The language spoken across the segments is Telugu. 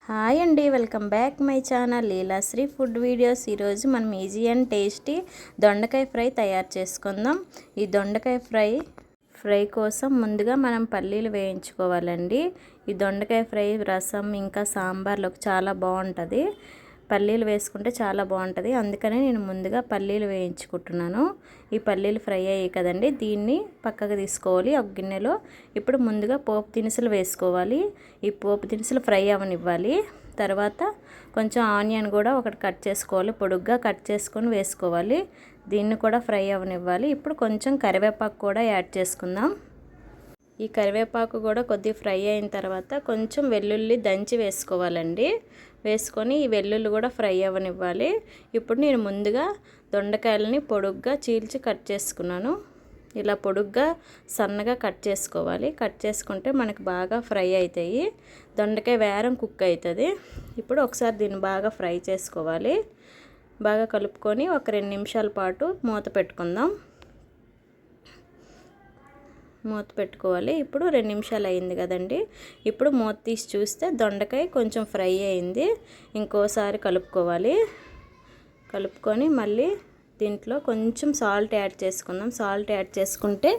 హాయ్ అండి, welcome back my channel Leelasri food videos. ఈరోజు మనం ఈజీ అండ్ టేస్టీ దొండకాయ ఫ్రై తయారు చేసుకుందాం. ఈ దొండకాయ ఫ్రై కోసం ముందుగా మనం పల్లీలు వేయించుకోవాలండి. ఈ దొండకాయ ఫ్రై రసం ఇంకా సాంబార్లోకి చాలా బాగుంటుంది. పల్లీలు వేసుకుంటే చాలా బాగుంటుంది. అందుకనే నేను ముందుగా పల్లీలు వేయించుకుంటున్నాను. ఈ పల్లీలు ఫ్రై అయ్యాయి కదండి, దీన్ని పక్కకు తీసుకోవాలి ఒక గిన్నెలో. ఇప్పుడు ముందుగా పోపు దినుసులు వేసుకోవాలి. ఈ పోపు దినుసులు ఫ్రై అవనివ్వాలి. తర్వాత కొంచెం ఆనియన్ కూడా ఒకటి కట్ చేసుకోవాలి, పొడుగ్గా కట్ చేసుకొని వేసుకోవాలి. దీన్ని కూడా ఫ్రై అవనివ్వాలి. ఇప్పుడు కొంచెం కరివేపాకు కూడా యాడ్ చేసుకుందాం. ఈ కరివేపాకు కూడా కొద్దిగా ఫ్రై అయిన తర్వాత కొంచెం వెల్లుల్లి దంచి వేసుకోవాలండి. వేసుకొని ఈ వెల్లుల్లి కూడా ఫ్రై అవ్వనివ్వాలి. ఇప్పుడు నేను ముందుగా దొండకాయలని పొడుగ్గా చీల్చి కట్ చేసుకున్నాను. ఇలా పొడుగ్గా సన్నగా కట్ చేసుకోవాలి. కట్ చేసుకుంటే మనకు బాగా ఫ్రై అవుతాయి. దొండకాయ వేరం కుక్ అవుతుంది. ఇప్పుడు ఒకసారి దీన్ని బాగా ఫ్రై చేసుకోవాలి. బాగా కలుపుకొని ఒక 2 నిమిషాల పాటు మూత పెట్టుకుందాం. మూత పెట్టుకోవాలి. ఇప్పుడు 2 నిమిషాలు అయింది కదండి. ఇప్పుడు మూత తీసి చూస్తే దొండకాయ కొంచెం ఫ్రై అయింది. ఇంకోసారి కలుపుకోవాలి. కలుపుకొని మళ్ళీ దీంట్లో కొంచెం సాల్ట్ యాడ్ చేసుకుందాం. సాల్ట్ యాడ్ చేసుకుంటే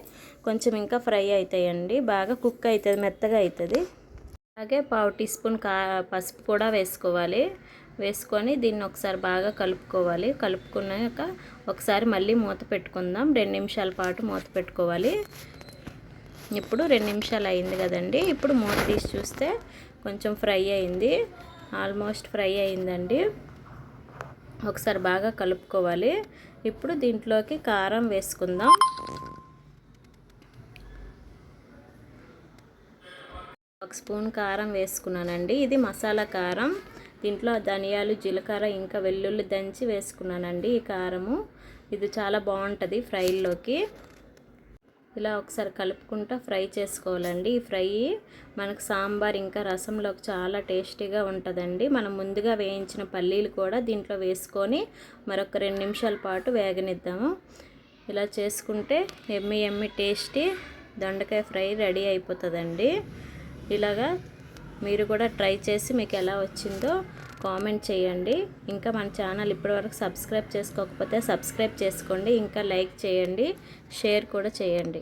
కొంచెం ఇంకా ఫ్రై అవుతాయండి. బాగా కుక్ అవుతుంది, మెత్తగా అవుతుంది. అలాగే 1/2 టీ స్పూన్ పసుపు కూడా వేసుకోవాలి. వేసుకొని దీన్ని ఒకసారి బాగా కలుపుకోవాలి. కలుపుకున్నాక ఒకసారి మళ్ళీ మూత పెట్టుకుందాం. 2 నిమిషాల పాటు మూత పెట్టుకోవాలి. ఇప్పుడు 2 నిమిషాలు అయింది కదండి. ఇప్పుడు మూత తీసి చూస్తే కొంచెం ఫ్రై అయింది, ఆల్మోస్ట్ ఫ్రై అయిందండి. ఒకసారి బాగా కలుపుకోవాలి. ఇప్పుడు దీంట్లోకి కారం వేసుకుందాం. ఒక స్పూన్ కారం వేసుకున్నానండి. ఇది మసాలా కారం. దీంట్లో ధనియాలు, జీలకర్ర ఇంకా వెల్లుల్లి దంచి వేసుకున్నానండి. ఈ కారము ఇది చాలా బాగుంటుంది ఫ్రైల్లోకి. ఇలా ఒకసారి కలుపుకుంటూ ఫ్రై చేసుకోవాలండి. ఈ ఫ్రై మనకు సాంబార్ ఇంకా రసంలోకి చాలా టేస్టీగా ఉంటుందండి. మనం ముందుగా వేయించిన పల్లీలు కూడా దీంట్లో వేసుకొని మరొక 2 నిమిషాల పాటు వేగనిద్దాము. ఇలా చేసుకుంటే ఎమ్మి టేస్టీ దొండకాయ ఫ్రై రెడీ అయిపోతుందండి. ఇలాగా మీరు కూడా ట్రై చేసి మీకు ఎలా వచ్చిందో కామెంట్ చేయండి. ఇంకా మన ఛానల్ ఇప్పటివరకు సబ్స్క్రైబ్ చేసుకోకపోతే సబ్స్క్రైబ్ చేసుకోండి. ఇంకా లైక్ చేయండి, షేర్ కూడా చేయండి.